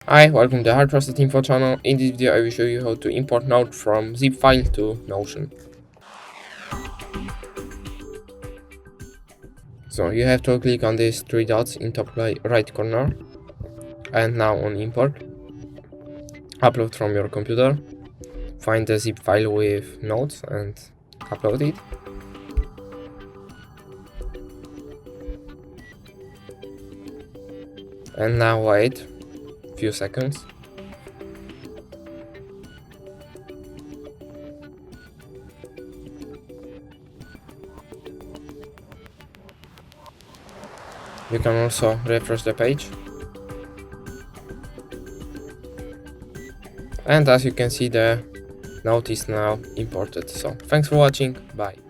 Hi, welcome to the Hard Trusted Info channel. In this video I will show you how to import Node from zip file to Notion. So you have to click on these three dots in top right corner and now on import. Upload from your computer. Find the zip file with nodes and upload it. And now wait few seconds. You can also refresh the page. And as you can see, the node is now imported. So thanks for watching. Bye.